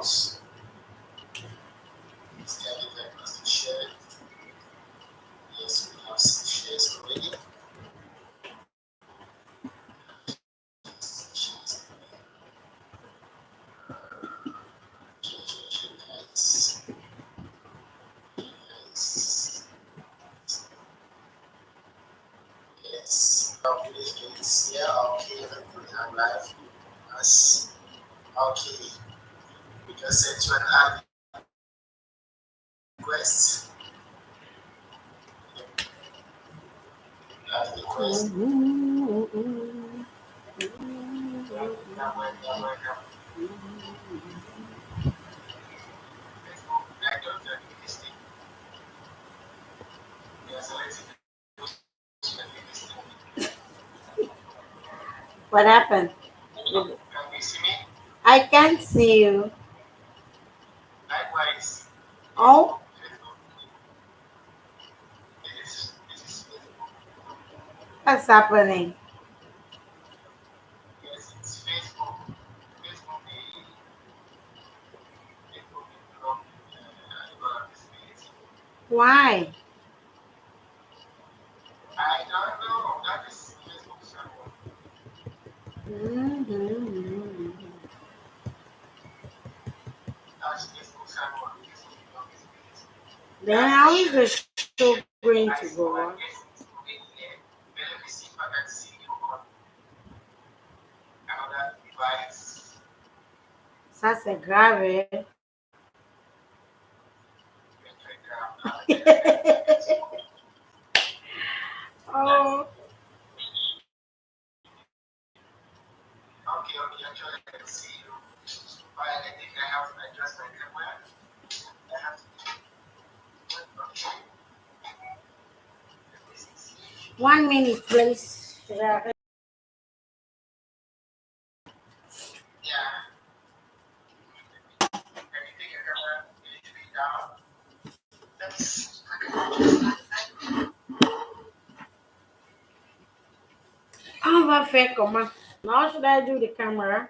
house. It's kindly help us to share it. Yes, we have shares already. Nice. Nice. Yes. Please, please. Yeah, okay. Let me have live as okay. We just sent you an ad request. Ad request. What happened? Can you see me? I can't see you. Likewise, Oh, Facebook. This is Facebook. what's happening? Yes, it's Facebook. Facebook, Facebook, this. Why? I don't know. That is Facebook server. Mm-hmm. That's Facebook server. Facebook belongs to this. Then That's the how is the share. show going to go I on? see my guest is already here. But let me see if I can see you on another device. Ça, c'est grave. Oh, Okay, okay, actually I can see you. But I think I have to adjust my camera. I have to okay. Let me see. 1 minute, please. Yeah. Can you take your camera a little bit down? Let me see. On va faire comment? Now should I do the camera?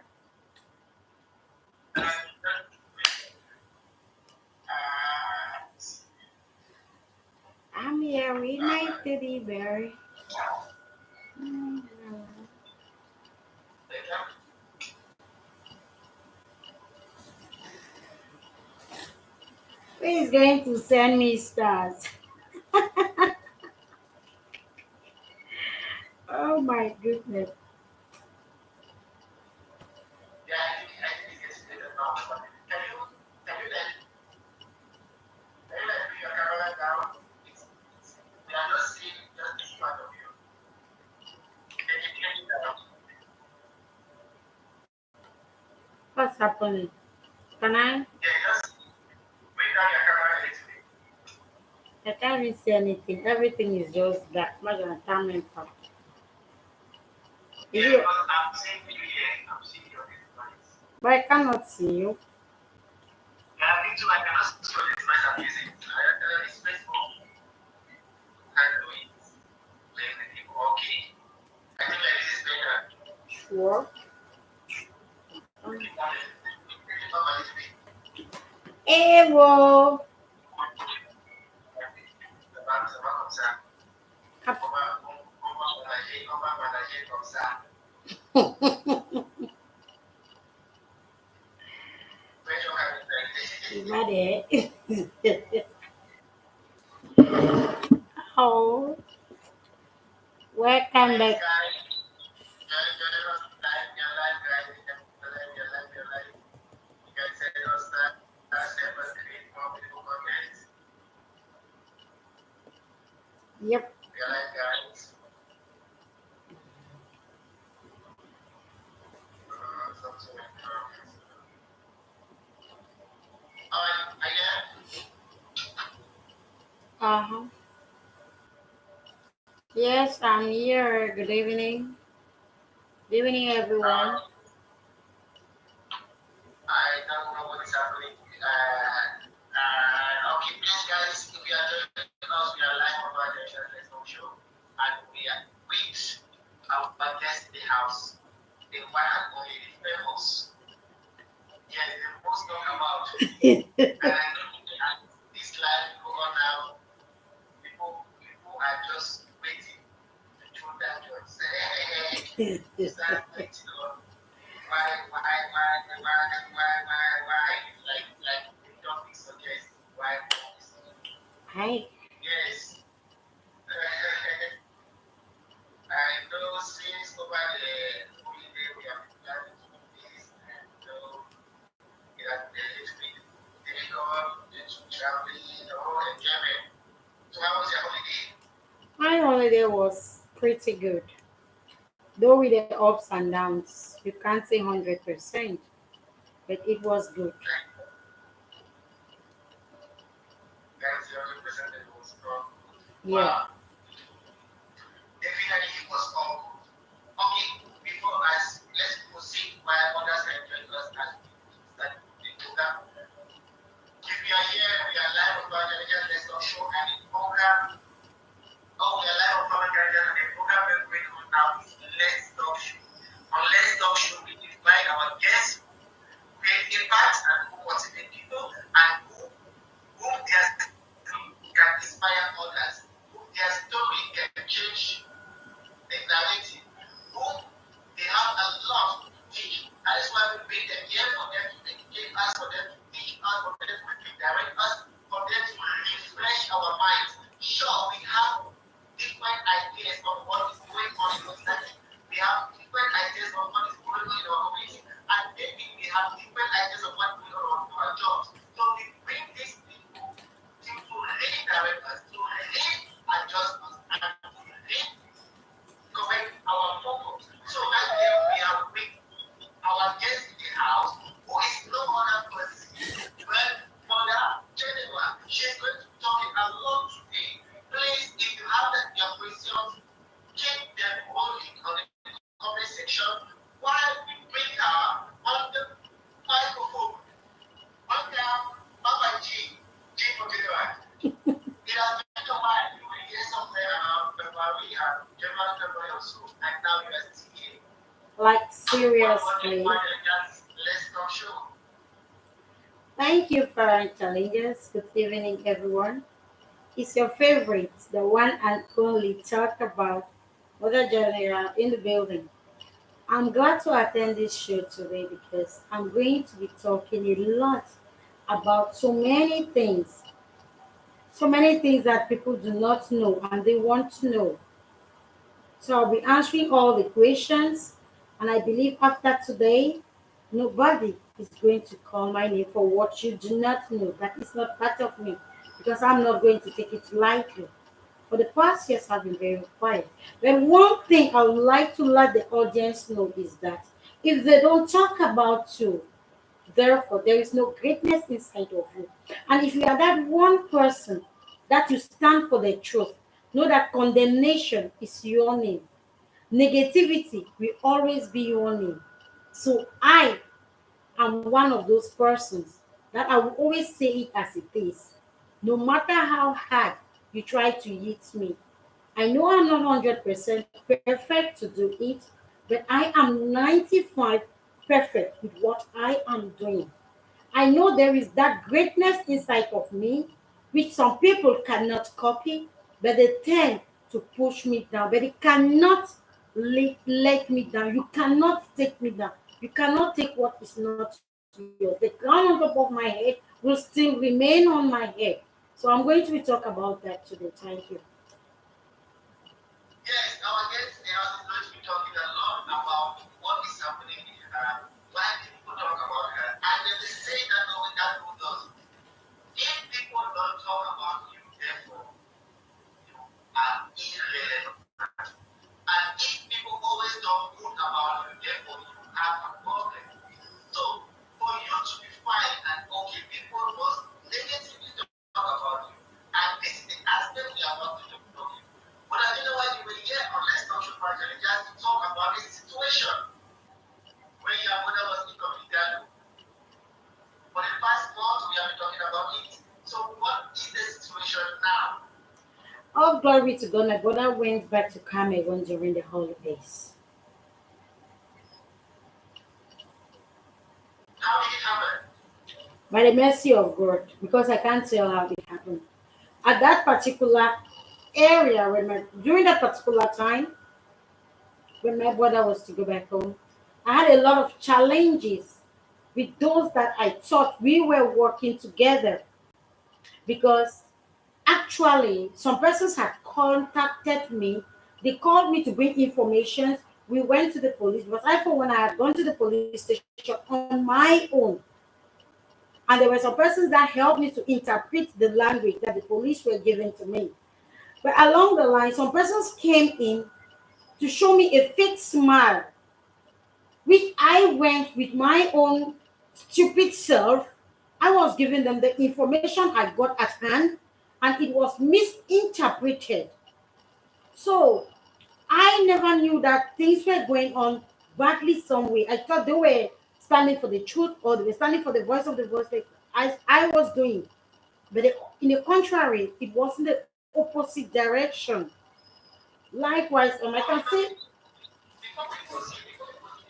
I'm here with my teddy bear. Mhm. Who is going to send me stars? Oh my goodness. Yeah, I think it's better now. Can you let me your camera down? We are just seeing just this part of you. Can you turn it down? What's happening? Can I? Yeah, just bring down your camera a little bit. I can't even see anything. Everything is just black. I'm not gonna turn my phone. Is Yeah, it? because I'm seeing you here. I'm seeing you on this device. But I cannot see you. Yeah, me too. I cannot see on the device I'm using. It's Facebook. Can do it. Playing the people. Okay. I think like this is better. Sure. Bring it up a little bit. Evo. Ça va comme ça. On va manager comme ça. Fais your hand like My dad. Oh, welcome Thanks, back. guys. Join us live. You're live, guys. You're live. You can send us that. Help us create more beautiful content. Yep. You're live, guys. Something like that. Are you there? Uh-huh. Yes, I'm here. Good evening. Good evening, everyone. I don't know what is happening. Okay, please, guys, if you are joining us, we are live over the Internet Home Show, and we are with our guest in the house, the one and only, the famous. Yes, the most talked about And I know that this life go on now. People are just waiting to throw that joint. Say, hey, you start waiting on why? Like the topic suggests, why always? I Yes. I know since over the holiday we have been planning to do this, and it has been a little bit difficult due to traveling or enjoyment. So how was your holiday? my holiday was pretty good, though with the ups and downs. You can't say 100%, but it was good. That's the only person that was wrong. Yeah. Wow, definitely it was all good. Okay, before us, let's proceed while others are joining us as we start the program. If you are here, we are live on Virgin Let's Talk Show and the program. Oh, we are live on Virgin and the program we're going on now is Let's Talk Show. On Let's Talk Show, we invite our guests who create impact and who motivate people and whom their story can inspire others, whom their story can change the narrative, whom they have a lot to teach. That is why we bring them here for them to educate us, for them to teach us, for them to redirect us, for them to refresh our minds. Sure, we have different ideas of what is going on in society. We have different ideas of what is going on in our community, and maybe we have different ideas of what is going on in our jobs. So we bring these people to redirect us, to readjust us, and to correct our focus. So that day we are with our guest in the house, who is no other person but Mother Geneva. She's going to be talking a lot today. Please, if you have your questions, keep them rolling on the comment section while we bring her on the microphone. Under Papa G for Geneva. It has been a while. You will hear something around February and January, February or so, and now you are still here. Like What seriously. Let's Talk Show. Thank you for intelligence. Good evening, everyone. It's your favorite, the one and only talk about Mother General in the building. I'm glad to attend this show today because I'm going to be talking a lot about so many things that people do not know and they want to know. So I'll be answering all the questions, and I believe after today, nobody is going to call my name for what you do not know. That is not part of me because I'm not going to take it lightly. For the past years, I've been very quiet. But one thing I would like to let the audience know is that if they don't talk about you, therefore there is no greatness inside of you. And if you are that one person that you stand for the truth, know that condemnation is your name. Negativity will always be your name. So I am one of those persons that I will always say it as it is. No matter how hard you try to hit me, I know I'm not 100% perfect to do it, but I am 95 perfect with what I am doing. I know there is that greatness inside of me, which some people cannot copy, but they tend to push me down, but they cannot let me down. You cannot take me down. You cannot take what is not yours. The crown on top of my head will still remain on my head. So I'm going to be talking about that today. Thank you. Yes, our guest today is going to be talking a lot about what is happening in her, why people talk about her, and they will say that no, that who does. If people don't talk about you, therefore you are irrelevant. And if people always don't put about you, therefore you have a problem. So for you to be fine and okay, people must negatively talk about you. And this is the aspect we are about to talk about. But I don't know why you were here on Let's Talk Show Project just to talk about this situation when your mother was incomplete. For the past month, we have been talking about it. So what is the situation now? All glory to God. My brother went back to Cameroon during the holidays. How did it happen? by the mercy of God, because I can't tell how it happened. At that particular area, during that particular time, when my brother was to go back home, I had a lot of challenges with those that I thought we were working together, because actually some persons had contacted me. They called me to bring information. We went to the police, but I thought when I had gone to the police station on my own, and there were some persons that helped me to interpret the language that the police were giving to me. But along the line, some persons came in to show me a fake smile, which I went with my own stupid self. I was giving them the information I got at hand, and it was misinterpreted. So I never knew that things were going on badly some way. I thought they were standing for the truth, or they were standing for the voice of the voice like I was doing. But in the contrary, it was in the opposite direction. Likewise, I can But say, before we proceed, it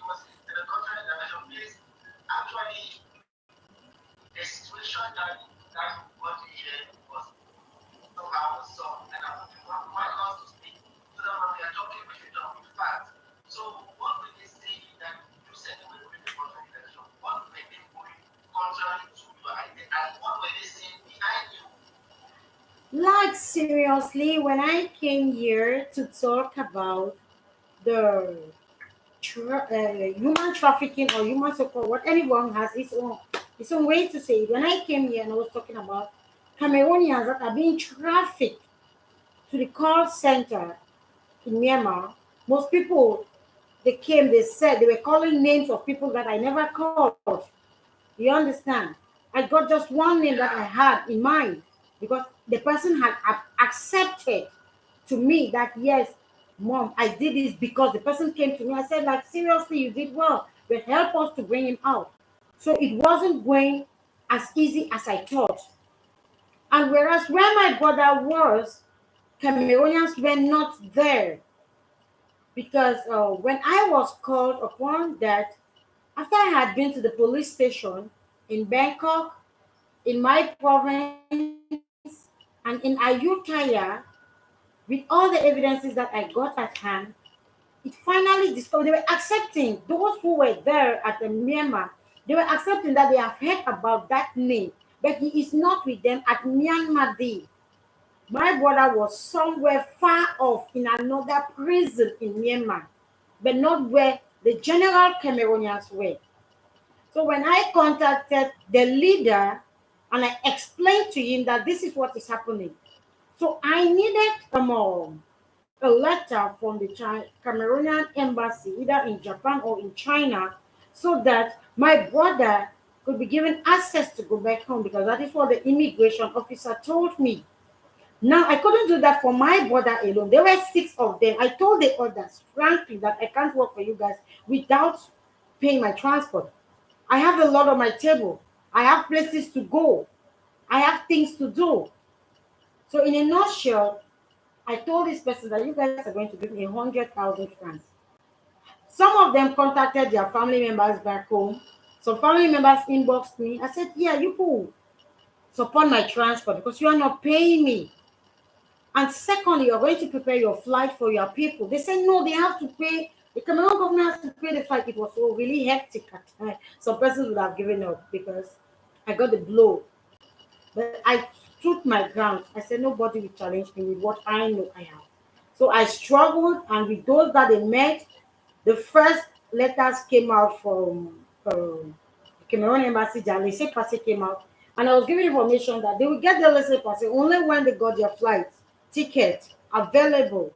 was in the contrary direction. Please, actually, the situation that you want to hear was somehow some, and I want us to speak so that when we are talking, we should talk with facts. So, what will they say that you said they were going in the contrary direction? What were they going contrary to your idea? And what were they saying behind you? like seriously, when I came here to talk about the human trafficking or human support, what anyone has its own way to say it. When I came here and I was talking about Cameroonians that are being trafficked to the call center in Myanmar, most people they came, they said they were calling names of people that I never called. You understand? I got just one name that I Yeah. had in mind, because the person had accepted to me that yes, mom, I did this because the person came to me. I said, like, seriously, you did well, but help us to bring him out. So it wasn't going as easy as I thought. And whereas where my brother was, Cameroonians were not there, because when I was called upon that, after I had been to the police station in Bangkok, in my province, and in Ayutthaya, with all the evidences that I got at hand, it finally discovered they were accepting, those who were there at the Myanmar, they were accepting that they have heard about that name, but he is not with them at Myanmar Day. My brother was somewhere far off in another prison in Myanmar, but not where the general Cameroonians were. So when I contacted the leader and I explained to him that this is what is happening, so I needed a letter from the Cameroonian embassy, either in Japan or in China, so that my brother could be given access to go back home, because that is what the immigration officer told me. Now I couldn't do that for my brother alone. There were six of them. I told the others, frankly, that I can't work for you guys without paying my transport. I have a lot on my table. I have places to go. I have things to do. So in a nutshell, I told this person that you guys are going to give me 100,000 francs. Some of them contacted their family members back home. Some family members inboxed me. I said, yeah, you cool. Support my transport because you are not paying me. And secondly, you're going to prepare your flight for your people. They said, no, they have to pay. The Cameroon government has to pay the flight. It was so really hectic at times. Some persons would have given up because I got the blow. But I stood my ground. I said, nobody will challenge me with what I know I have. So I struggled, and with those that they met, the first letters came out from the Cameroon embassy. The laissez passer came out, and I was given information that they will get the laissez passer only when they got their flight ticket available.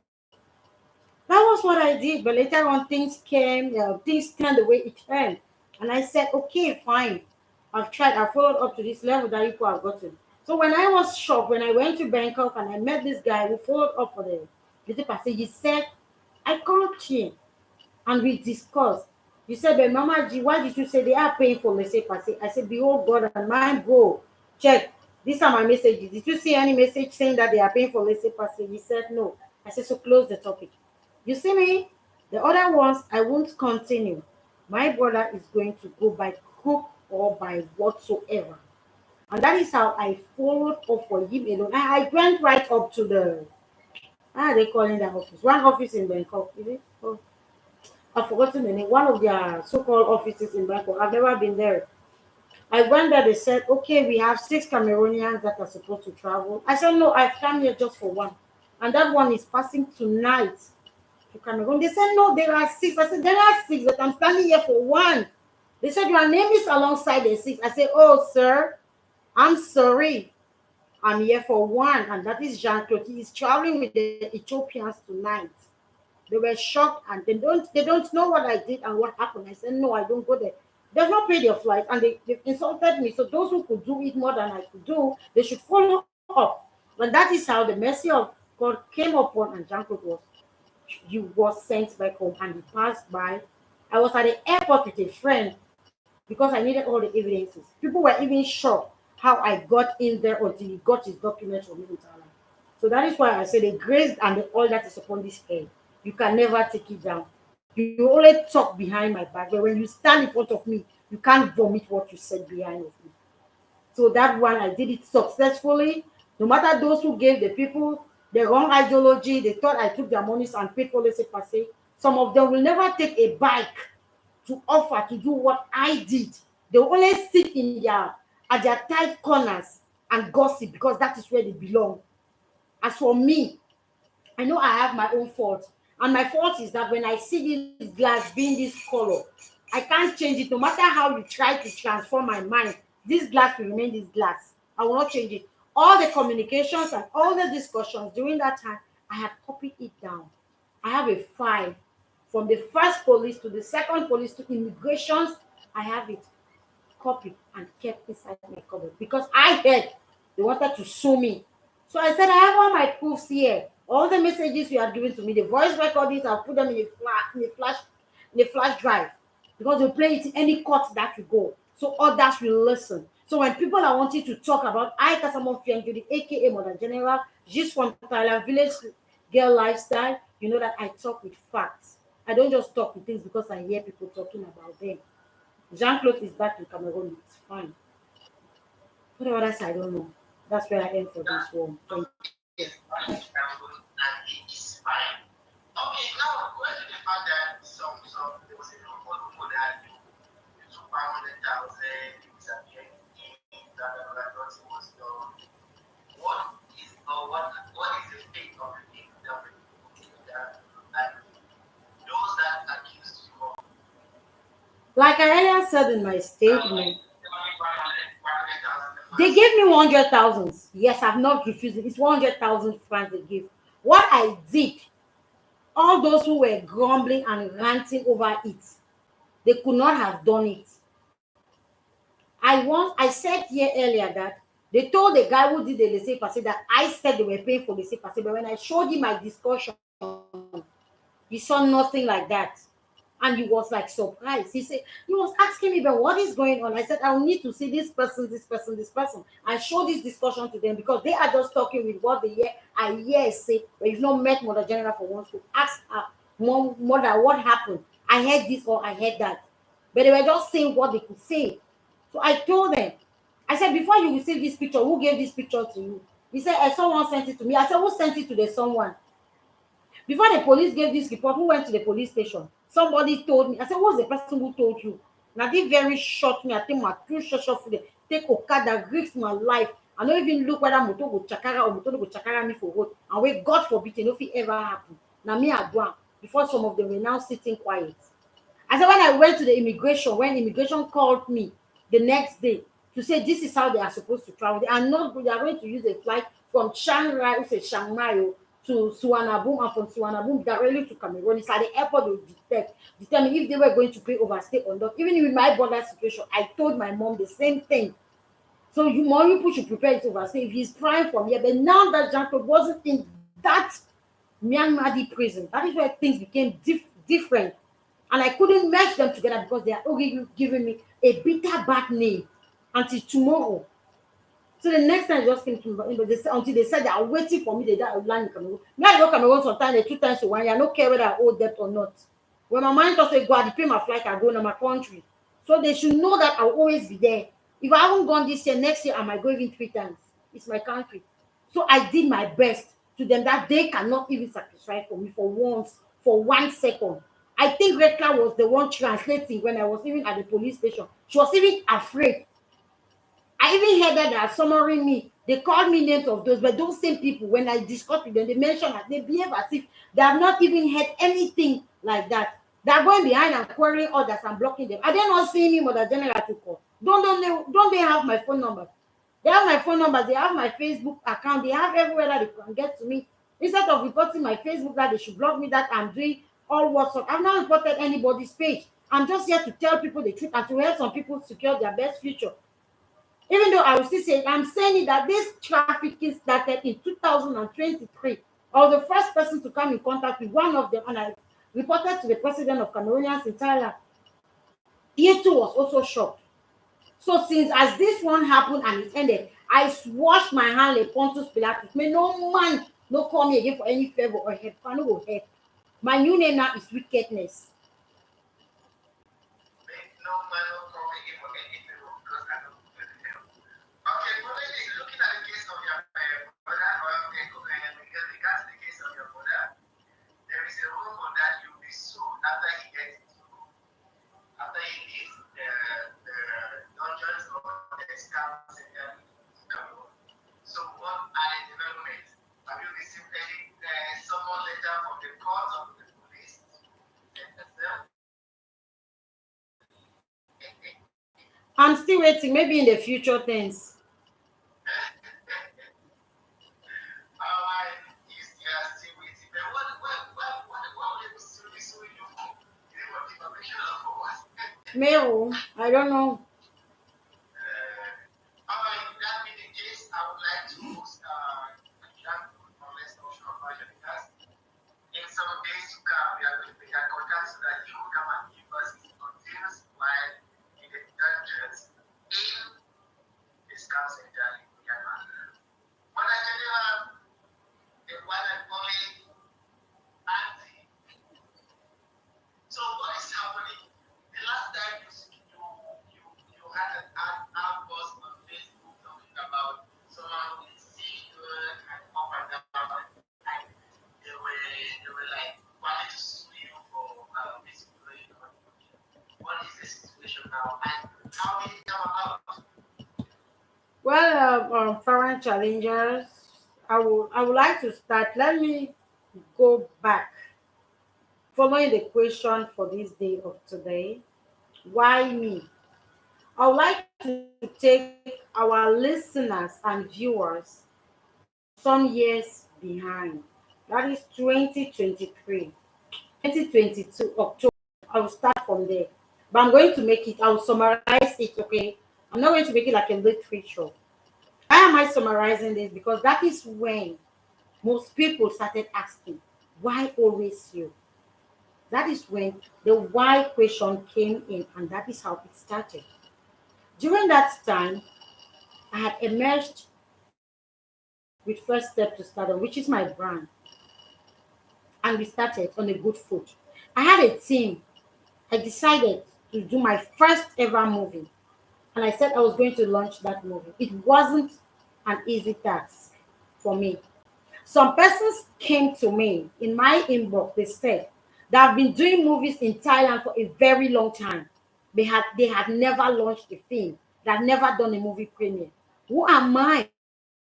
That was what I did, but later on things turned the way it turned, and I said, okay, fine. I've tried. I followed up to this level that people have gotten. So when I was shocked, when I went to Bangkok and I met this guy who followed up for the laissez passer, he said, I called him and we discussed. You said, but Mama G, why did you say they are paying for laissez passer? I said, behold God and mine go. Check. These are my messages. Did you see any message saying that they are paying for laissez passer? He said no. I said, so close the topic. You see me? The other ones I won't continue. My brother is going to go by hook or by whatsoever. And that is how I followed up for him alone. I went right up to the, how are they calling that office? One office in Bangkok, is it? Oh, I've forgotten the name. One of their so-called offices in Bangkok. I've never been there. I went there, they said, okay, we have 6 Cameroonians that are supposed to travel. I said, no, I've come here just for one. And that one is passing tonight to Cameroon. They said, no, there are six. I said, there are six, but I'm standing here for one. They said, your name is alongside the six. I said, oh, sir, I'm sorry. I'm here for one, and that is Jean Claude. He is traveling with the Ethiopians tonight. They were shocked and they don't know what I did and what happened. I said, no, I don't go there. They've not paid their flight and they've insulted me. So those who could do it more than I could do, they should follow up. And that is how the mercy of God came upon, and Jean Claude was sent back home and he passed by. I was at the airport with a friend because I needed all the evidences. People were even shocked how I got in there until he got his documents from me in Thailand. So that is why I say the grace and the oil that is upon this head, you can never take it down. You only talk behind my back, but when you stand in front of me, you can't vomit what you said behind of me. So that one, I did it successfully. No matter those who gave the people the wrong ideology, they thought I took their monies and paid for laissez passer. Some of them will never take a bike to offer to do what I did. They will only sit in their at their tight corners and gossip because that is where they belong. As for me, I know I have my own fault. And my fault is that when I see this glass being this color, I can't change it. No matter how you try to transform my mind, this glass will remain this glass. I will not change it. All the communications and all the discussions during that time, I have copied it down. I have a file from the first police to the second police to immigrations. I have it copied and kept inside my cupboard because I heard they wanted to sue me. So I said, I have all my proofs here. All the messages you are giving to me, the voice recordings, I'll put them in a flash drive because they'll play it in any court that you go. So others will listen. So when people are wanting to talk about I Kasamon Fiangudi, aka Modern General, just from Thailand, village girl lifestyle, you know that I talk with facts. I don't just talk with things because I hear people talking about them. Jean Claude is back in Cameroon. It's fine. What about that? I don't know. That's where I end for this one. Thank you. Is fine, and it is fine. Okay, now going to the fact that some there was a rumor that you took 500,000, you disappeared in that nothing was done. What is the fate of the people that were that and those that accused you of Like I earlier said in my statement, 500,000 the they first gave me 100,000. Yes, I've not refused it. It's 100,000 francs they give. What I did, all those who were grumbling and ranting over it, they could not have done it. I said here earlier that they told the guy who did the laissez passer that I said they were paying for laissez passer, but when I showed him my discussion, he saw nothing like that. And he was like surprised. He was asking me, but what is going on? I said, I'll need to see this person, this person, this person. I show this discussion to them because they are just talking with what they hear. I hear say, but you've not met Mother General for once to ask her, Mother, what happened? I heard this or I heard that. But they were just saying what they could say. So I told them, I said, before you receive this picture, who gave this picture to you? He said, someone sent it to me. I said, who sent it to the someone? Before the police gave this report, who went to the police station? Somebody told me. I said, what's the person who told you? Now, they very short me. I think my two short for the take Okada, risks my life. I don't even look whether motor go chakara or motor go chakara me for road. And where God forbid, if it ever happen. Now, me, I go before some of them were now sitting quiet. I said, when I went to the immigration, when immigration called me the next day to say this is how they are supposed to travel, they are not they are going to use a flight from Shanghai, say Shanghai to Suvarnabhumi and from Suvarnabhumi directly to Cameroon. It's at the airport they will determine if they were going to pay overstay or not. Even with my border situation, I told my mom the same thing. So you more people should prepare to overstay if he's trying from here. But now that Jean-Claude wasn't in that Myanmar prison, that is where things became different. And I couldn't match them together because they are already giving me a bitter bad name until tomorrow. So the next time I just came to until they said they are waiting for me, they die land in Cameroon. Me, I go Cameroon sometimes, they 2 times to 1 year. I don't care whether I owe debt or not. When my mind just say, go, I pay my flight, I go to my country. So they should know that I'll always be there. If I haven't gone this year, next year I might go even 3 times. It's my country. So I did my best to them that they cannot even sacrifice for me for once, for 1 second. I think Rekla was the one translating when I was even at the police station. She was even afraid. I even heard that they are summarizing me. They called me names of those, but those same people, when I discuss with them, they mention that they behave as if they have not even heard anything like that. They're going behind and querying others and blocking them. Are they not seeing me, Mother General, to call? Don't they have my phone number? They have my phone number. They have my Facebook account. They have everywhere that they can get to me. Instead of reporting my Facebook that they should block me, that I'm doing all WhatsApp. I've not reported anybody's page. I'm just here to tell people the truth and to help some people secure their best future. Even though I will still say, I'm saying it that this trafficking started in 2023. I was the first person to come in contact with one of them, and I reported to the president of Cameroonians in Thailand. He too was also shocked. So since as this one happened and it ended, I washed my hand like Pontius Pilatus. May no man no call me again for any favor or help. I no go help. My new name now is wickedness. Make no man no problem again for any favor because I don't do any help. Okay, but looking at the case of your brother, okay, because regards to the case of your brother, there is a rumor that you'll be sued after he gets after he leaves the dungeons or the scams in Cameroon. So what are the developments? Have you received any someone letter from the court or the police? I'm still waiting, maybe in the future things. Alright, you are still waiting. But what will they still be suing you for? Is it for defamation or for what? Meru, I don't know. Alright, that being the case, I would like to host that more or less notion of version because in some days to come, we are going to make a contact so that he will come and give us his continuous while in the dungeons in this council in Myanmar. Mother General, the one and only auntie. So what is happening? The last time you had an outburst on Facebook talking about someone who is seeing good and up and down, and they were like wanting to sue you for basically. What is the situation now, and how did it come about? Well, foreign challengers, I would like to start. Let me go back, following the question for this day of today. Why me? I would like to take our listeners and viewers some years behind. That is 2023, 2022, October. I will start from there. But I'm going to make it, I'll summarize it, okay? I'm not going to make it like a literature. Why am I summarizing this? Because that is when most people started asking, why always you? That is when the why question came in, and that is how it started. During that time, I had emerged with First Step to Stardom, which is my brand, and we started on a good foot. I had a team. I decided to do my first ever movie, and I said I was going to launch that movie. It wasn't an easy task for me. Some persons came to me in my inbox. They said they have been doing movies in Thailand for a very long time. They had never launched a film. They had never done a movie premiere. Who am I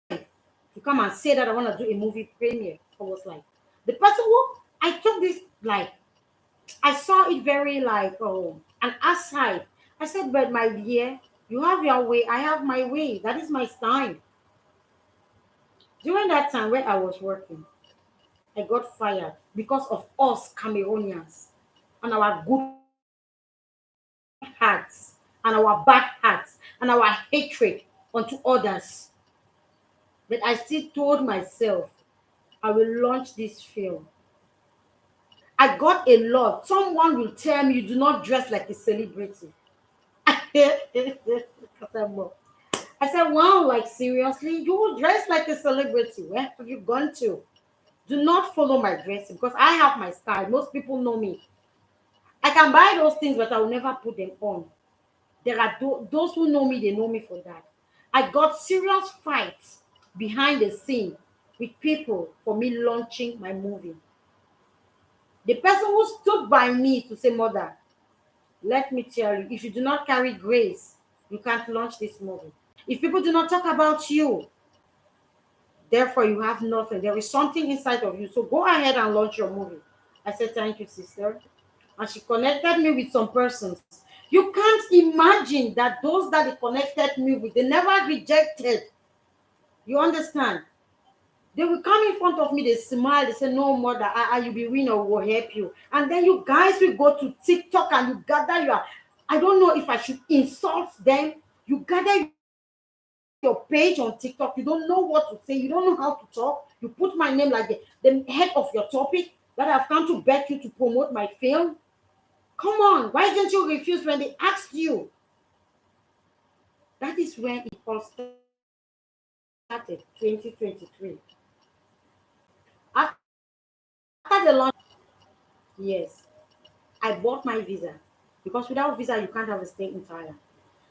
to come and say that I want to do a movie premiere? I was like, the person who I took this like I saw it very like an aside. I said, but my dear, you have your way, I have my way. That is my style. During that time when I was working, I got fired because of us Cameroonians and our good hearts and our bad hearts and our hatred unto others. But I still told myself I will launch this film. I got a lot. Someone will tell me you do not dress like a celebrity. I said, wow, like seriously? You dress like a celebrity. Where have you gone to? Do not follow my dressing because I have my style. Most people know me. I can buy those things, but I will never put them on. There are those who know me, they know me for that. I got serious fights behind the scene with people for me launching my movie. The person who stood by me to say, Mother, let me tell you, if you do not carry grace, you can't launch this movie. If people do not talk about you, therefore you have nothing. There is something inside of you. So go ahead and launch your movie. I said, thank you, sister. And she connected me with some persons. You can't imagine that those that they connected me with, they never rejected. You understand? They will come in front of me, they smile, they say, no, mother, you'll be winner, will help you. And then you guys will go to TikTok and you gather your, I don't know if I should insult them. You gather your page on TikTok, you don't know what to say, you don't know how to talk. You put my name like the head of your topic that I've come to beg you to promote my film. Come on, why didn't you refuse when they asked you? That is when it all started, 2023. After the launch, yes, I bought my visa because without visa, you can't have a stay in Thailand.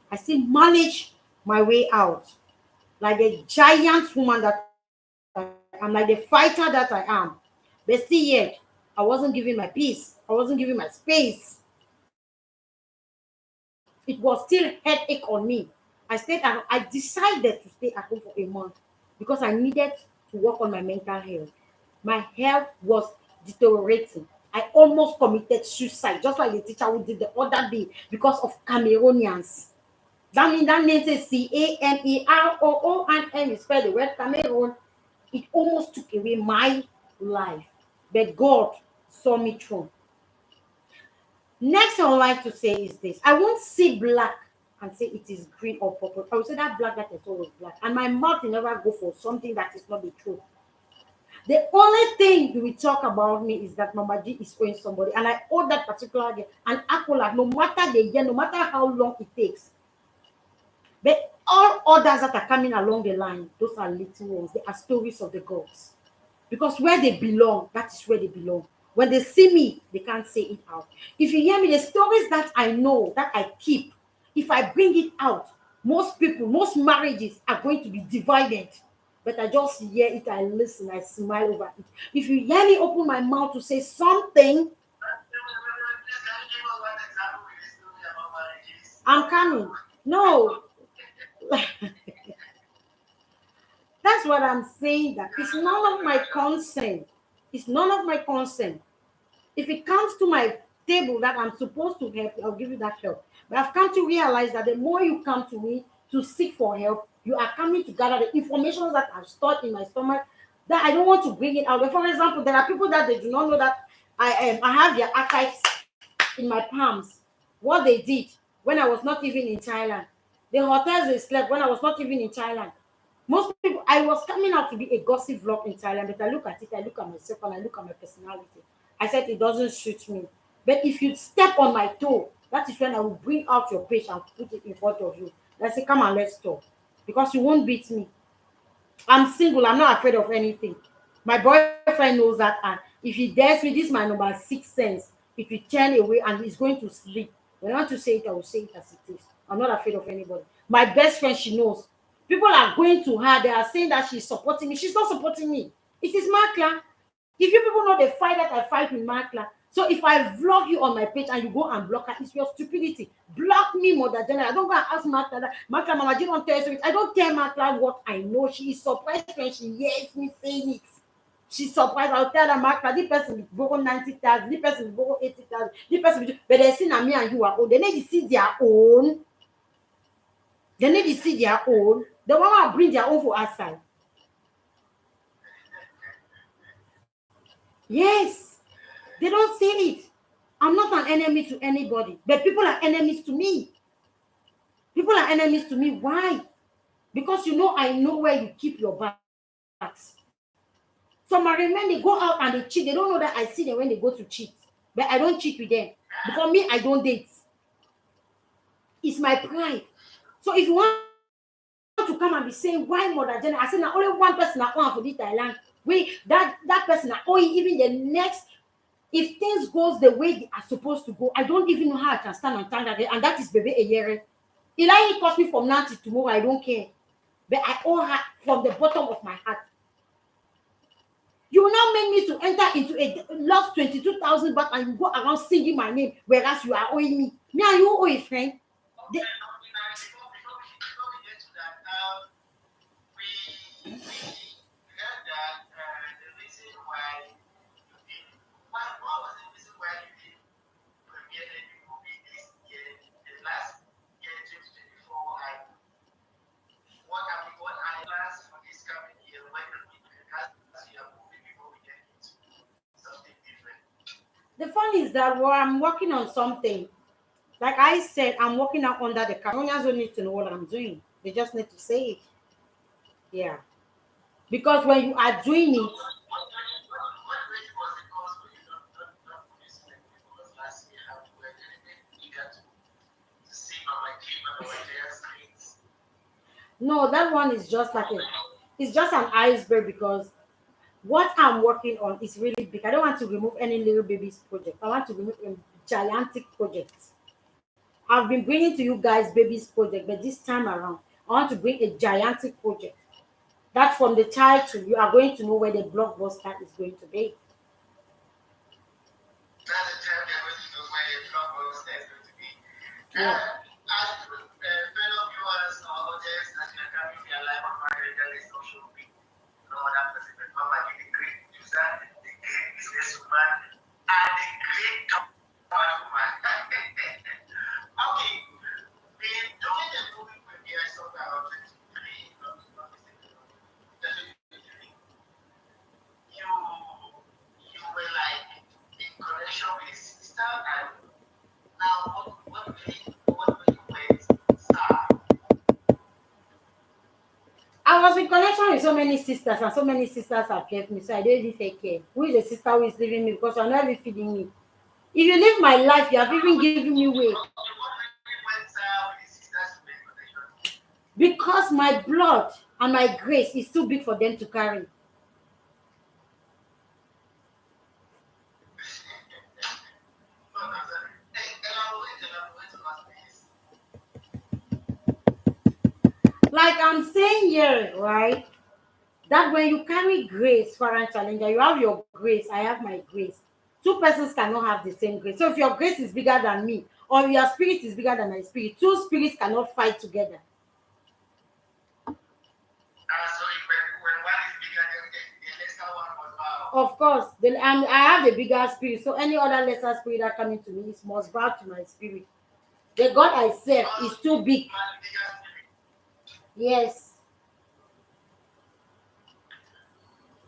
I still manage my way out like a giant woman that I am, like the fighter that I am. But still, yet, I wasn't giving my peace, I wasn't giving my space. It was still headache on me. I decided to stay at home for a month because I needed to work on my mental health. My health was deteriorating. I almost committed suicide, just like the teacher who did the other day because of Cameroonians. That means it's Cameroon and M is spelled the word Cameroon. It almost took away my life. But God saw me through. Next, I would like to say is this. I won't see black and say it is green or purple. I will say that black that is always black. And my mouth will never go for something that is not the truth. The only thing we talk about me is that Mama G is owing somebody. And I owe that particular girl an accolade, no matter the year, no matter how long it takes. But all others that are coming along the line, those are little ones. They are stories of the gods. Because where they belong, that is where they belong. When they see me, they can't say it out. If you hear me, the stories that I know, that I keep, if I bring it out, most people, most marriages are going to be divided. But I just hear it, I listen, I smile over it. If you hear me open my mouth to say something, Please, can you give us one example with this story about marriages? I'm coming. No, that's what I'm saying. That it's none of my concern. It's none of my concern. If it comes to my table that I'm supposed to help, I'll give you that help. But I've come to realize that the more you come to me to seek for help, you are coming to gather the information that I've stored in my stomach that I don't want to bring it out. But for example, there are people that they do not know that I have their archives in my palms. What they did when I was not even in Thailand, the hotels they slept when I was not even in Thailand. Most people, I was coming out to be a gossip vlog in Thailand, but I look at it, I look at myself, and I look at my personality. I said it doesn't suit me. But if you step on my toe, that is when I will bring out your page and put it in front of you. I say, come on, let's talk. Because you won't beat me. I'm single, I'm not afraid of anything. My boyfriend knows that, and if he dares me, this is my number 6 sense. If he turn away and he's going to sleep, when I want to say it, I will say it as it is. I'm not afraid of anybody. My best friend, she knows. People are going to her, they are saying that she's supporting me. She's not supporting me. It is Makla. If you people know the fight that I fight with Makla, so if I vlog you on my page and you go and block her, it's your stupidity. Block me, Mother General. I don't go and ask Makla that. Makla, Mama, you don't tell us. I don't tell Makla what I know. She is surprised when she hears me saying it. She's surprised. I'll tell her, Makla, this person will borrow 90,000, this person will borrow 80,000, this person will, but they see that me and you are old. They need to see their own. They need to see their own. They want to bring their own for outside. Yes, they don't see it. I'm not an enemy to anybody, but people are enemies to me. People are enemies to me. Why? Because you know I know where you keep your backs. Some married men, they go out and they cheat. They don't know that I see them when they go to cheat. But I don't cheat with them. Because me, I don't date. It's my pride. So if you want to come and be saying, why Mother Jenna? I said, now only one person I want for this Thailand. Wait, that person, or even the next, if things goes the way they are supposed to go, I don't even know how I can stand on time, and that is Baby Eyere. Eli it cost me from now till tomorrow, I don't care. But I owe her from the bottom of my heart. You will not make me to enter into a lost 22,000 baht and you go around singing my name, whereas you are owing me. Me and you owe a friend. Okay, okay, now before we get to that, we heard that the reason why you did, what was the reason why you did premiere the movie this year, the last year, 2024, and what are the plans for this coming year when we cast your movie before we get into something different? The fun is that well, I'm working on something. Like I said, I'm working out under the Cameroonians don't need to know what I'm doing. They just need to say it. Yeah. Because when you are doing So it, what really was the cause for you not producing it? Because last year we were very eager to see Mama Kim and Mama Jaya screens. no, that one is just like a, it's just an iceberg because what I'm working on is really big. I don't want to remove any little babies project. I want to remove a gigantic project. I've been bringing to you guys babies project, but this time around, I want to bring a gigantic project. That from the title, you are going to know where the blockbuster is going to be. That's the time they're going to know where the blockbuster is going to be. Yeah. As fellow viewers or audience, as you are coming here live on my radio social media, no other person but Mama Kim, the great producer, the great businesswoman, and the great woman. Okay, been doing the movie premiere somewhere around 23, not mistaken, 2023. You were like in connection with his sister, and now what really went star? I was in connection with so many sisters, and so many sisters have left me, so I don't even take care. Who is the sister who is leaving me because you're not even feeding me? If you live my life, you have even given me way. Okay, what really went star with his sisters to make connection? Because my blood and my grace is too big for them to carry. No, no, sorry. Elaborate on us, please. Like I'm saying here, right? That when you carry grace for a challenger, you have your grace, I have my grace. Two persons cannot have the same grace. So if your grace is bigger than me, or your spirit is bigger than my spirit, two spirits cannot fight together. So when one is bigger, then the lesser one must bow. Of course, and I have a bigger spirit, so any other lesser spirit that coming to me is must bow to my spirit. The God I serve is too big. Man, bigger spirit. Yes.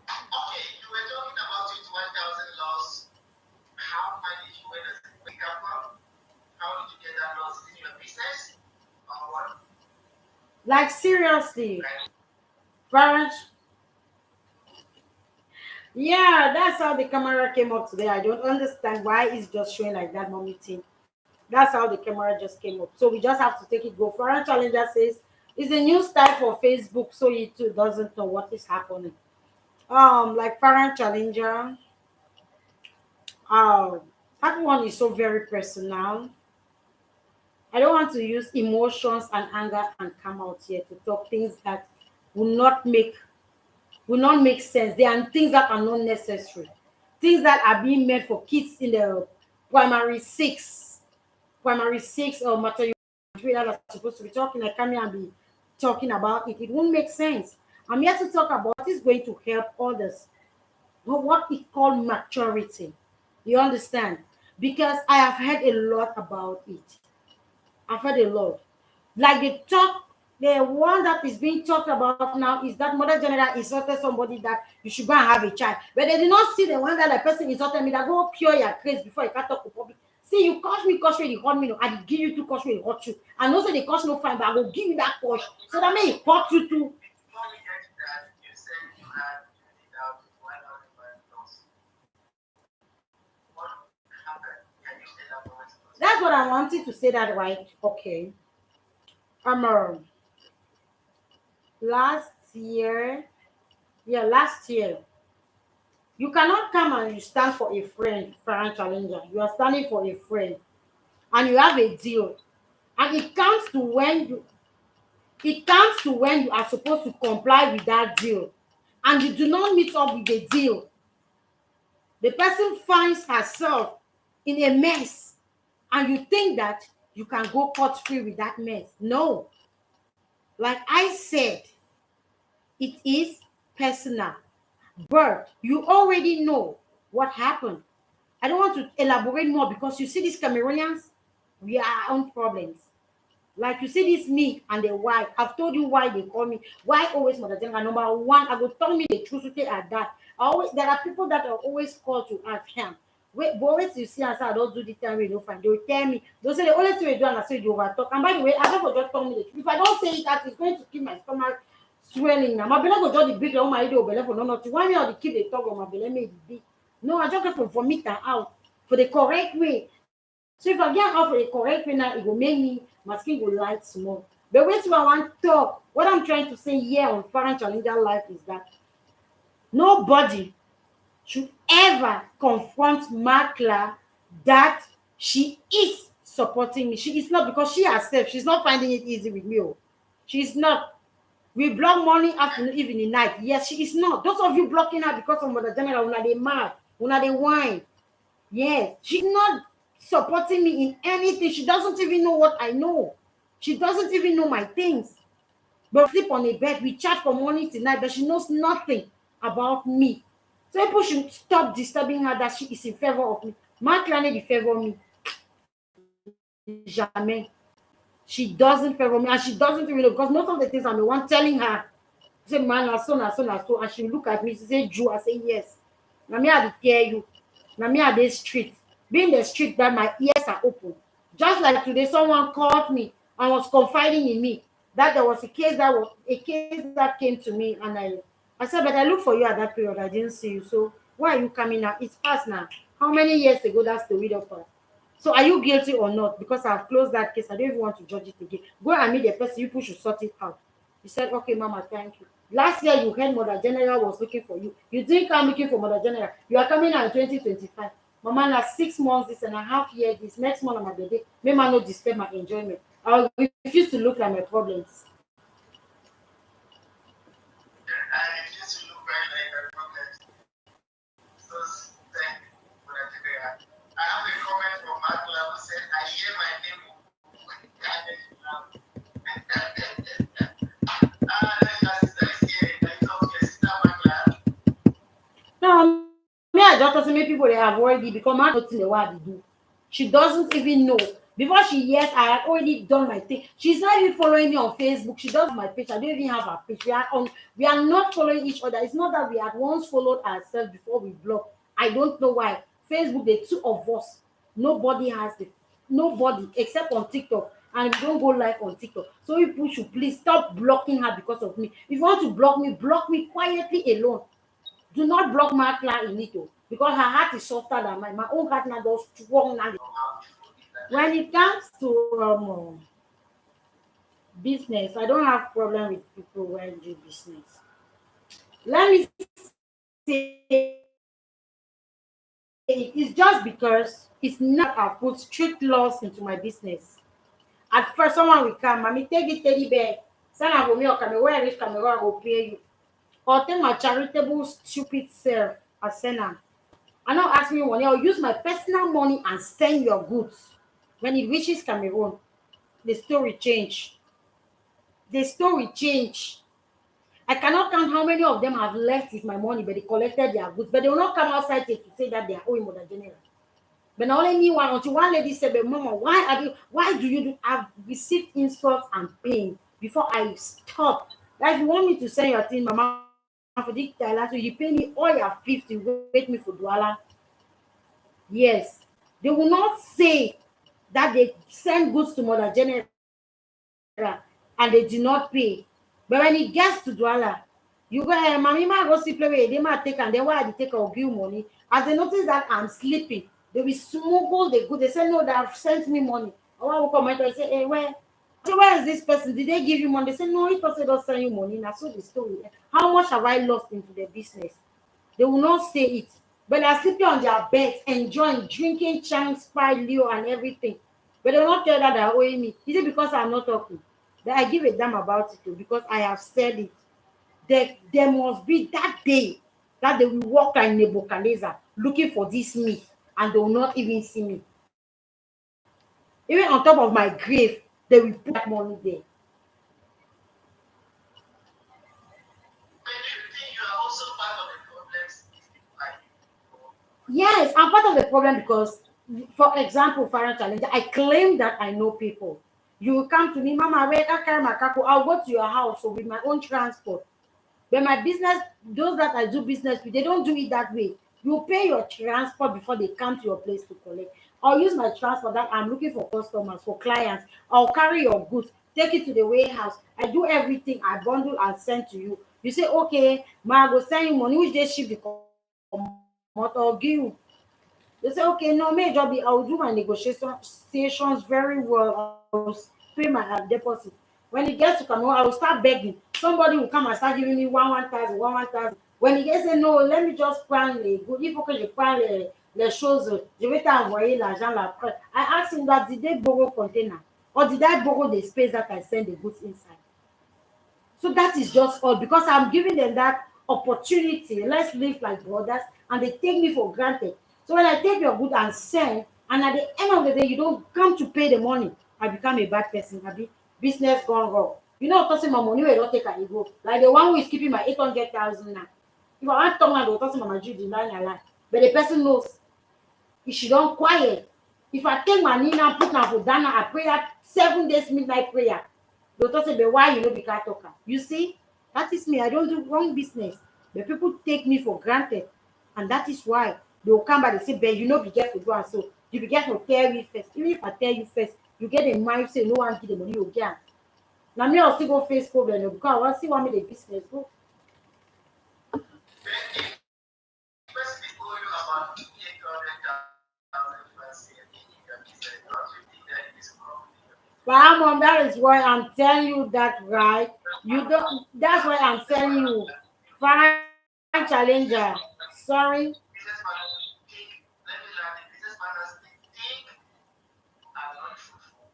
Okay, you were talking about it, 1,000 laws. How manage where does it wake up from? How did you get that laws in your business? Or what? Like seriously. Like, Parents. Yeah, that's how the camera came up today. I don't understand why it's just showing like that mommy thing. That's how the camera just came up. So we just have to take it go. Foreign Challenger says it's a new style for Facebook, so he too doesn't know what is happening. Like Foreign Challenger, um, that one is so very personal. I don't want to use emotions and anger and come out here to talk things that will not make will not make sense. They are things that are not necessary. Things that are being made for kids in the primary six, primary six or material three that are supposed to be talking. I come here and be talking about it. It won't make sense. I'm here to talk about what is going to help others. What we call maturity. You understand? Because I have heard a lot about it. I've heard a lot. Like the one that is being talked about now is that mother general insulted somebody that you should go and have a child. But they did not see the one that the person insulted me that go cure your case before you can talk to public. See, you catch me, you hurt me, no, I give you two catch me, hurt you. And also the catch no fine, but I will give you that catch. So that may hurt you too. before we get to that, you said you did out 1,000 laws. What happened? Can you elaborate on us? That's what I wanted to say that right. Okay. Um last year, yeah, last year. You cannot come and you stand for a friend, Foreign Challenger. You are standing for a friend and you have a deal And it comes to when you are supposed to comply with that deal and you do not meet up with the deal. The person finds herself in a mess and you think that you can go cut free with that mess. No. Like I said, it is personal. But you already know what happened. I don't want to elaborate more because you see these Cameroonians, we are our own problems. Like you see this me and the why. I've told you why they call me. Why always Mother Jenga? Number one, I go tell me the truth at that. I always there are people that are always called to ask him. Wait, but always you see and say I don't do this time we don't find. They will tell me. They'll say the only thing we do and I say you over talk. And by the way, I don't just tell me the truth. If I don't say it out, it's going to keep my stomach swelling. Now my belly go just the big on my idiot belly for no nothing. Why me or the keep the talk on my belly make it big? No, I just get from vomit and out for the correct way. So if I get out for the correct way now, it will make me my skin go light small. But wait till I want to talk. What I'm trying to say here on Foreign Challenger Life is that nobody should ever confront Makla that she is supporting me. She is not because she herself, she's not finding it easy with me. Oh. She's not. We block morning, afternoon, evening, night. Yes, she is not. Those of you blocking her because of Mother General, una they mad, una they whine. Yes, she's not supporting me in anything. She doesn't even know what I know. She doesn't even know my things. But we sleep on a bed, we chat from morning to night, but she knows nothing about me. So people should stop disturbing her that she is in favor of me. My client is favor me. Jamais. She doesn't favor me, and she doesn't even know because most of the things I'm the one telling her. Say, man, so, and she look at me, she say, Jew, I say, yes. Now me, I tell you. Now me, I the street. Being the street that my ears are open. Just like today, someone called me and was confiding in me that there was a case that came to me, and I said, but I looked for you at that period. I didn't see you. So why are you coming now? It's past now. How many years ago that story of her? So are you guilty or not? Because I've closed that case. I don't even want to judge it again. Go and meet the person. You people should sort it out. He said, okay, Mama, thank you. Last year you heard Mother General was looking for you. You didn't come looking for Mother General. You are coming out in 2025. Mama, now 6 months, this and a half year, this next month on my birthday, may man not disturb my enjoyment. I will refuse to look like my problems. I refuse to look very like a problem. So thank you for that today. I have a comment from Makla who said, I hear my name. No, me, I just say many people they have already become mad nothing the what they do. She doesn't even know. Before she hears, I had already done my thing. She's not even following me on Facebook. She does my page. I don't even have her page. We are not following each other. It's not that we had once followed ourselves before we block. I don't know why. Facebook, the two of us, nobody has the nobody except on TikTok. And we don't go live on TikTok. So people should please stop blocking her because of me. If you want to block me quietly alone. Do not block my client in it oh, because her heart is softer than mine. My own heart now goes strong now. When it comes to business, I don't have problem with people when do business. Let me say it's just because it's not I put strict laws into my business. At first, someone will come, mommy, take the teddy bear. Send her for me or come where I reach Cameroon, I will pay you. Or take my charitable stupid self as send am. And now ask me money, I'll use my personal money and send your goods. When it reaches Cameroon, the story change. The story change. I cannot count how many of them have left with my money, but they collected their goods. But they will not come outside to say that they are owing Mother General. But now only me one until one lady said, but Mama, why do you do I've received insults and pain before I stop? Like if you want me to send your thing, Mama, for this last week, you pay me all your 50, wait me for Douala. Yes, they will not say that they send goods to Mother General and they do not pay. But when it gets to Douala, you go, hey, mommy, ma go see play with they might take and then why they take or give money. As they notice that I'm sleeping, they will smuggle the good. They say, no, they have sent me money. I want to come and say, hey, where? So where is this person? Did they give you money? They say, no, this person doesn't send you money. Now, so the story. How much have I lost into the business? They will not say it. But they're sleeping on their beds, enjoying, drinking, chang, sprite, Leo, and everything. But they will not tell that they're owing me. Is it because I'm not talking? That I give a damn about it too, because I have said it. There must be that day that they will walk like Nebuchadnezzar looking for this me, and they will not even see me. Even on top of my grave, they will put that money there. But do you think you are also part of the problems these people are in? Yes, I'm part of the problem because, for example, Farah Challenge, I claim that I know people. You will come to me, Mama, where can I carry my kako? I'll go to your house so with my own transport. But my business, those that I do business with, they don't do it that way. You pay your transport before they come to your place to collect. I'll use my transport that I'm looking for customers, for clients. I'll carry your goods, take it to the warehouse. I do everything. I bundle and send to you. You say, okay, ma, I go send you money. Which day ship the commot? I'll give you. They say, okay, no, may job be, I'll do my negotiations very well. I'll pay my deposit. When it gets to Cameroon, I will start begging. Somebody will come and start giving me 1,000, 1,000. When he gets say, no, let me just prendre les goods. Il faut que je prends les choses. Je vais t'envoyer l'argent là après. I asked him that, did they borrow container? Or did I borrow the space that I send the goods inside? So that is just all because I'm giving them that opportunity. Let's live like brothers, and they take me for granted. So when I take your good and send, and at the end of the day, you don't come to pay the money, I become a bad person. I be business gone wrong. You know, tossing my money, we don't take a go. Like the one who is keeping my 800,000 now. If I want to talk, I will toss my Judy line a line. But the person knows if she don't quiet. If I take my Nina, put her for Ghana, I pray that 7 days midnight prayer. Doctor say, but why you no be car talker? You see, that is me. I don't do wrong business. But people take me for granted. And that is why they will come back and say, but you know, be careful, do and so. You be careful, tell me first. Even if I tell you first, you get a mind say, no one give the money you get. Now, me, I'll still go face problem because I want to see what me the business go. Then if first people owe you about 800,000 you are saying in your business, don't you think that it is wrong in your business? But mom, that is why I'm telling you that, right? You don't, that's why I'm telling you. Fine challenger. Sorry. Businessman think, let me learn the businessman think are not truthful.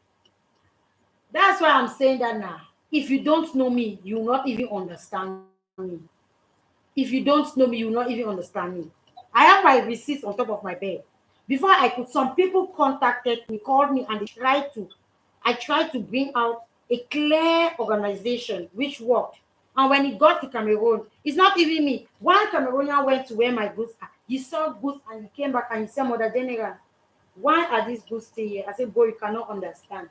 That's why I'm saying that now. If you don't know me, you will not even understand me. If you don't know me, you will not even understand me. I have my receipts on top of my bed. Before I could, some people contacted me, called me, and I tried to bring out a clear organization which worked. And when it got to Cameroon, it's not even me. One Cameroonian went to where my goods are. He saw goods and he came back and he said, Mother General, why are these goods still here? I said, boy, you cannot understand.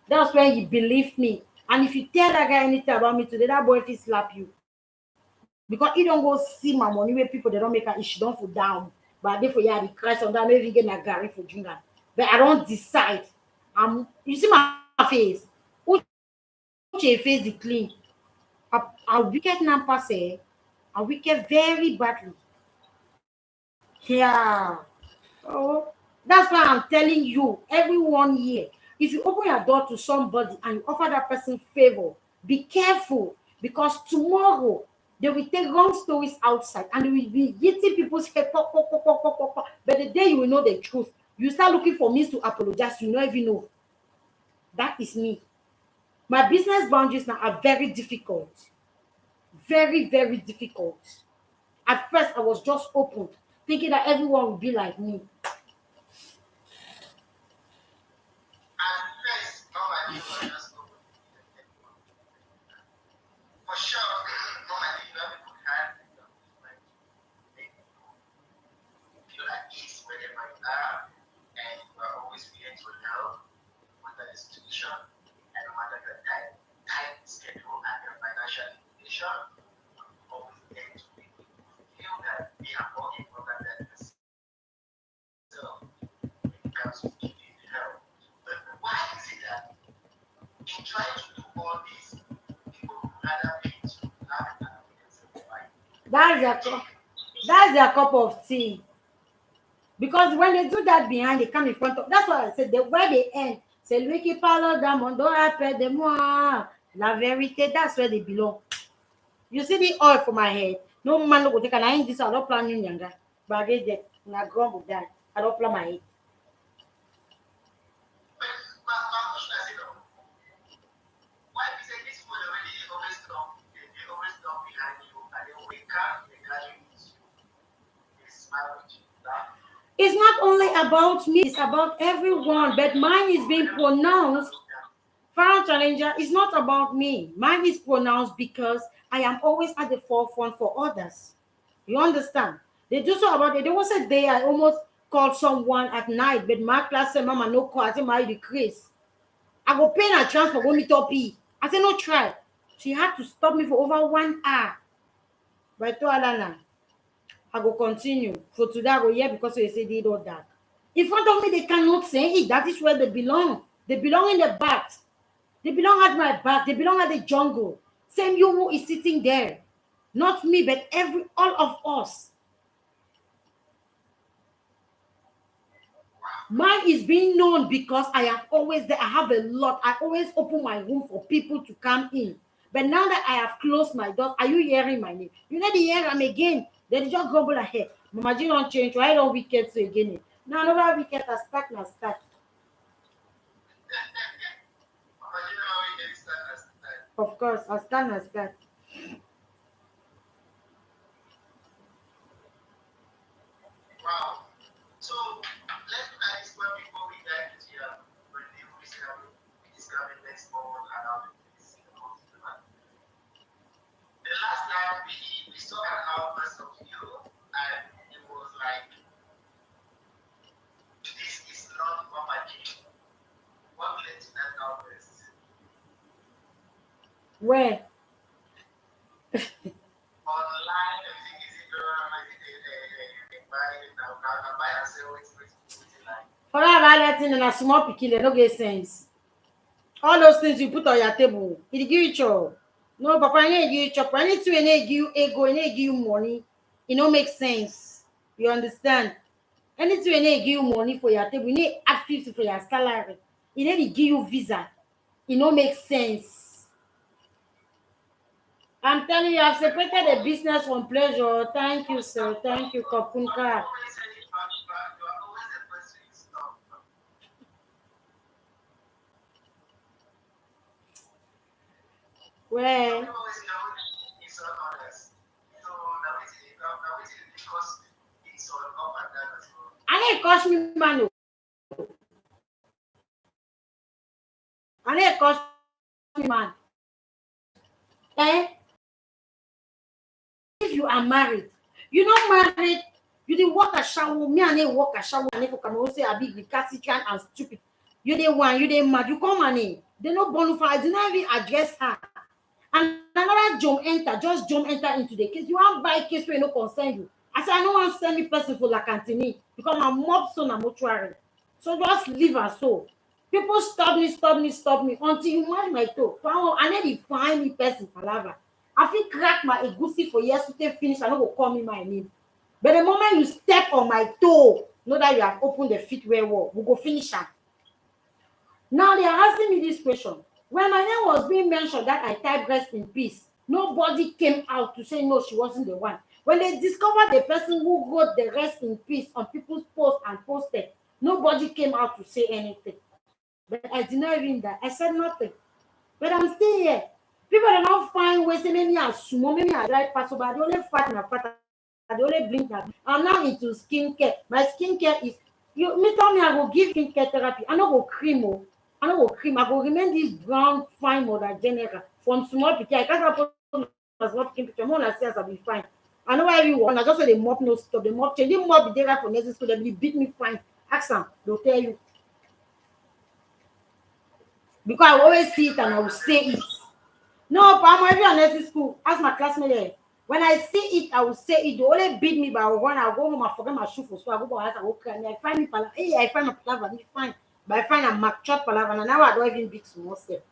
That's when he believed me. And if you tell that guy anything about me today, that boy will slap you. Because he don't go see my money where people they don't make an issue, don't fall down. But therefore, yeah, the Christ on that maybe get a Gary for drinking. But I don't decide. You see my face. Uche face the clean. I wicked now pass I wicked very badly. Yeah. Oh, that's why I'm telling you, everyone here, if you open your door to somebody and you offer that person favor, be careful because tomorrow they will take wrong stories outside and they will be hitting people's head. Pop, pop, pop, pop, pop, pop, pop. But the day you will know the truth, you start looking for means to apologize. You not even know. That is me. My business boundaries now are very difficult. Very, very difficult. At first, I was just open, thinking that everyone would be like me. And first, normally you are just open to everyone. For sure, normally you have a good hand and you have a good mind to make people feel at ease wherever you are, and you are always willing to help no matter the situation and no matter the time schedule and your financial limitation. You always tend to make people feel that they are more important than yourself when it comes to giving help. But why is it that in trying to do all this, people would rather pay to laugh and themselves why? That's their cup. That's their cup of tea. Because when they do that behind, they come in front of. That's why I said the where they end. C'est lui qui parle dans mon dos après de moi. La vérité, that's where they belong. You see the oil for my head. No man no go take and I ain't this. I don't plan you younger. But I get that. When I grumble that, I don't plan my head. But It's not only about me, it's about everyone, but mine is being pronounced. Farah Challenger is not about me. Mine is pronounced because I am always at the forefront for others. You understand? They do so about it. There was a day I almost called someone at night, but my class said, Mama, no call. I said, my decrease. I go pay a transfer, go meet up. I said, no try. She had to stop me for over 1 hour. But I told Alana, I go continue. For today, I go here because they say they do that. In front of me, they cannot say it. That is where they belong. They belong in the back. They belong at my back. They belong at the jungle. Same you who is sitting there. Not me, but every all of us. Mine is being known because I am always there. I have a lot. I always open my room for people to come in. But now that I have closed my doors, are you hearing my name? You know the hear am again. They just grumble ahead. Mama G don't change. Why don't wicked to again? Now another wicked has start now start. Of course, I start now start. Wow. So let's look at this one before we dive into your review is coming next month and how to this the last time we saw an outburst of you and it was like this is not what I did. What led to that outburst? Where? Online, everything is it buy now, buy and sell it like. For that thing and a small pikin, they no get sense. All those things you put on your table, it give you chop. No, papa, I need give you chop. Anything I need give you ego, I need give you money. It no make sense. You understand? Anything I need give you money for your table, you need add 50 for your salary. It need give you visa. It no make sense. I'm telling you, I've separated the business from pleasure. Thank you, sir. Thank you, Kapunka. Well, I need cost me money. I need cost me man. Eh? If you are married, you not married, you didn't work a shower, me and they work a shower, and if you can say a big recalcitrant and stupid. You didn't want, you didn't mad, you come and they no bonfire, I did not even address her. And another just jump enter into the case. You want buy case where no concern you. I said, I don't want to send me person for la cantini because my mob son a mortuary. So just leave her so. People stop me until you match my toe. I need to find me person palava. I fit crack my egusi for yesterday finish. I no go call me my name. But the moment you step on my toe, know that you have opened the footwear wall. We go finish am. Now they are asking me this question. When my name was being mentioned that I typed rest in peace, nobody came out to say no, she wasn't the one. When they discovered the person who wrote the rest in peace on people's posts and posted, nobody came out to say anything. But I did not even that. I said nothing. But I'm still here. People are not find ways to make me assume, maybe I like pass over. They only fat and fat. They only blink that. I'm now into skincare. My skincare is you me tell me I will give skincare therapy. I no go cream. Oh. I no go cream. I go remain this brown fine mother general from small picture. I can't put my small picture. More than says I'll be fine. I know why everyone. I just say the mop no stop. The mop change. The mop be there for next school. They will beat me fine. Ask them. They'll tell you. Because I always see it and I will say it. No, but I'm already on nursing school. Ask my classmate there. When I see it, I will say it. They only beat me, but I will run. I'll go home. I forget my shoe for school. I go to my house. I go cry. I find me palaver. Hey, I find my palaver. It's fine. But I find a mature palaver. And now I don't even beat small step.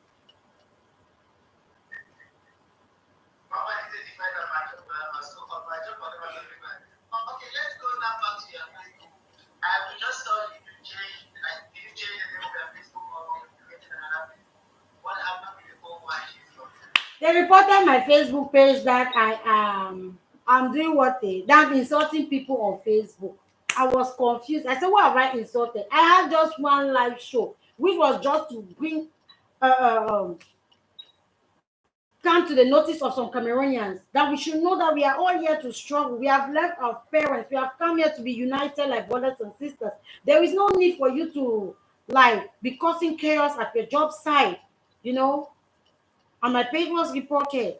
Okay, let's go now back to your Facebook. We just saw you change, you change the name of your Facebook or you created another Facebook. What happened with the whole one? They reported my Facebook page that I'm doing what that I'm insulting people on Facebook. I was confused. I said, what have I insulted? I had just one live show, which was just to bring uh, um, come to the notice of some Cameroonians that we should know that we are all here to struggle. We have left our parents. We have come here to be united like brothers and sisters. There is no need for you to like be causing chaos at your job site, you know. And my page was reported.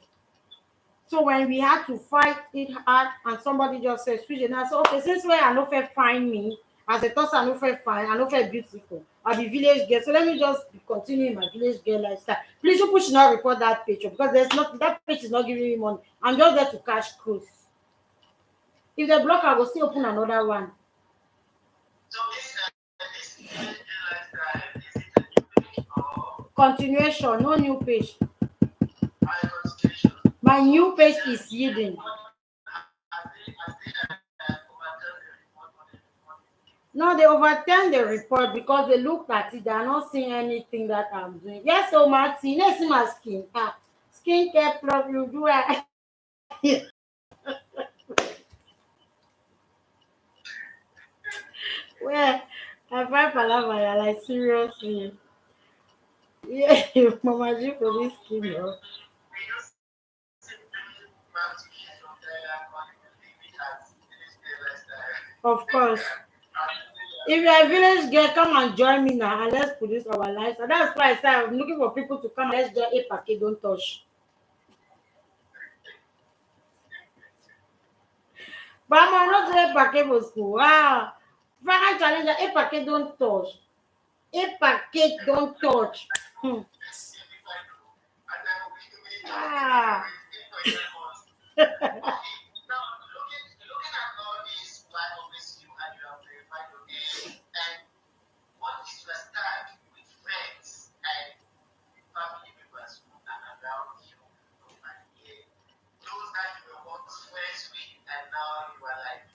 So when we had to fight it hard and somebody just said, switch it, and I said, okay, since where I no fair find me, as a toss I no fair fine, I no fair beautiful. I'll be village girl. So let me just continue in my village girl lifestyle. Please you should not report that picture because there's not that page is not giving me money. I'm just there to cash cruise. If they block, I will still open another one. So this lifestyle, is it a new page or Continuation, no new page. high concentration? My new page is hidden. No, they overturned the report because they looked at it. They are not seeing anything that I'm doing. Yes, so Martin, let's see my skin. Skincare plug, you do it. Where I find Palava, like seriously. Yeah, Mama G for this skin, bro. Of course. If you're a village girl, come and join me now and let's produce our lives. And that's why I said I'm looking for people to come. Let's join a packet, don't touch. But I'm not doing a packet for school. Wow. Final challenger, a packet don't touch. A packet don't touch. Hmm. Ah. Now, looking at all this, why always you and you have verified your name, and what is your start with friends and family members who are around you over here? Those that you were once friends with, and now you are like,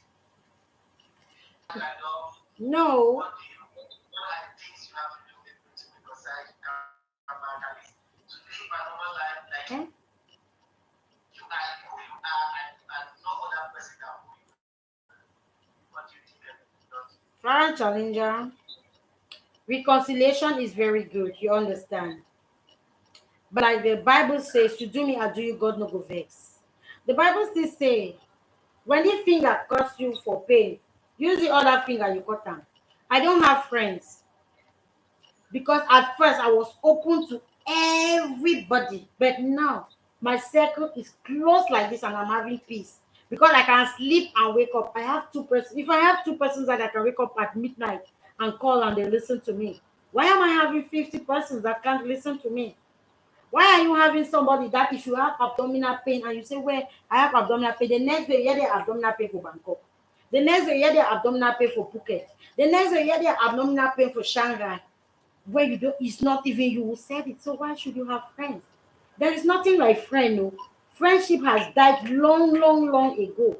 No. what are the things you have to do to because I come back at least to live a normal life like Eh? you are who you are and no other person can who you are. What do you think that you don't? Final challenger. Reconciliation is very good, you understand. But like the Bible says, you do me, I do you, God no go vex. The Bible still say, when the finger cuts you for pain, use the other finger you cut them. I don't have friends because at first I was open to everybody, but now my circle is close like this and I'm having peace because I can sleep and wake up. I have two persons. If I have two persons that I can wake up at midnight and call and they listen to me, why am I having 50 persons that can't listen to me? Why are you having somebody that if you have abdominal pain and you say, well, I have abdominal pain, the next day you hear the abdominal pain for Bangkok. The next day you hear the abdominal pain for Phuket. The next day you hear the abdominal pain for Shanghai. Where you don't, it's not even you who said it. So why should you have friends? There is nothing like friend. No. Friendship has died long, long, long ago.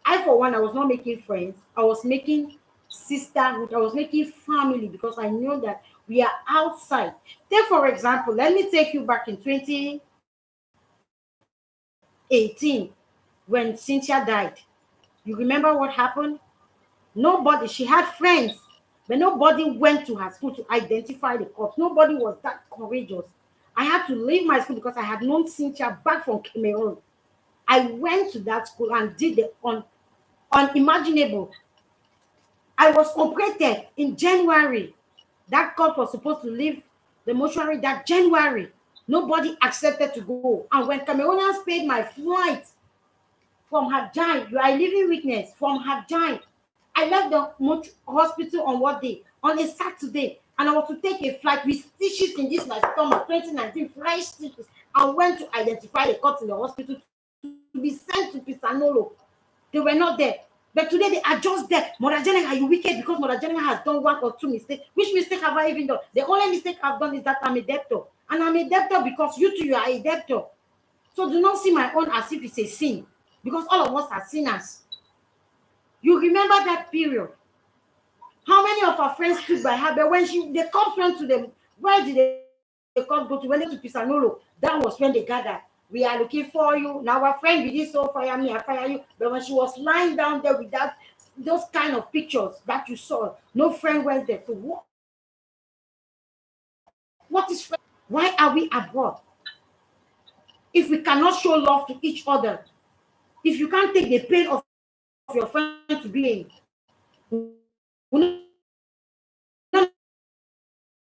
I, for one, I was not making friends. I was making sisterhood. I was making family because I knew that we are outside. Take, for example, let me take you back in 2018 when Cynthia died. You remember what happened? Nobody, she had friends, but nobody went to her school to identify the corpse. Nobody was that courageous. I had to leave my school because I had known Cynthia back from Cameroon. I went to that school and did the unimaginable. I was operated in January. That corpse was supposed to leave the mortuary that January. Nobody accepted to go. And when Cameroonians paid my flight from Hadjai, you are a living witness, from Hadjai, I left the hospital on what day? On a Saturday. And I was to take a flight with stitches in this my stomach, 2019, fresh stitches, and went to identify the cuts in the hospital to be sent to Pisanolo. They were not there. But today they are just there. Mother Jenna, are you wicked? Because Mother Jenna has done one or two mistakes. Which mistake have I even done? The only mistake I've done is that I'm a debtor. And I'm a debtor because you too, you are a debtor. So do not see my own as if it's a sin. Because all of us are sinners. You remember that period. How many of our friends stood by her? But when the cops went to them, where did the cops go to? When they to Pisanolo, that was when they gathered. We are looking for you. Now our friend, we did so fire me, I fire you. But when she was lying down there with that, those kind of pictures that you saw, no friend went there. So what is friend? Why are we abroad? if we cannot show love to each other, if you can't take the pain of your friend to be in,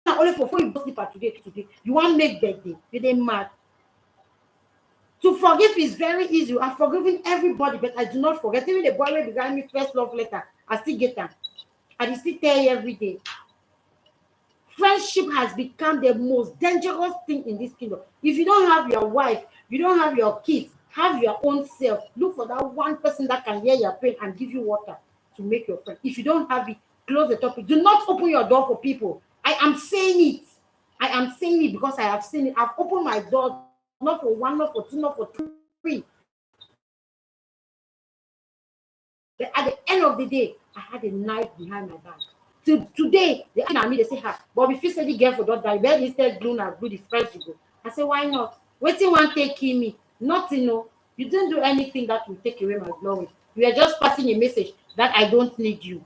only for you go sleep at today, you want make birthday, you dey mad. To forgive is very easy. I've forgiven everybody, but I do not forget. Even the boy wey began me first love letter, I still get am. I dey still tell you every day. Friendship has become the most dangerous thing in this kingdom. If you don't have your wife, you don't have your kids, have your own self. Look for that one person that can hear your pain and give you water to make your friend. If you don't have it, close the topic. Do not open your door for people. I am saying it. I am saying it because I have seen it. I've opened my door not for one, not for two, not for three. But at the end of the day, I had a knife behind my back. Till today, they at me, they say, "Ha, but if you say the girl for don't die, where instead glue and glue the first you go." I say, "Why not? Waiting one take kill me. Nothing, no. You didn't do anything that will take away my glory. You are just passing a message that I don't need you."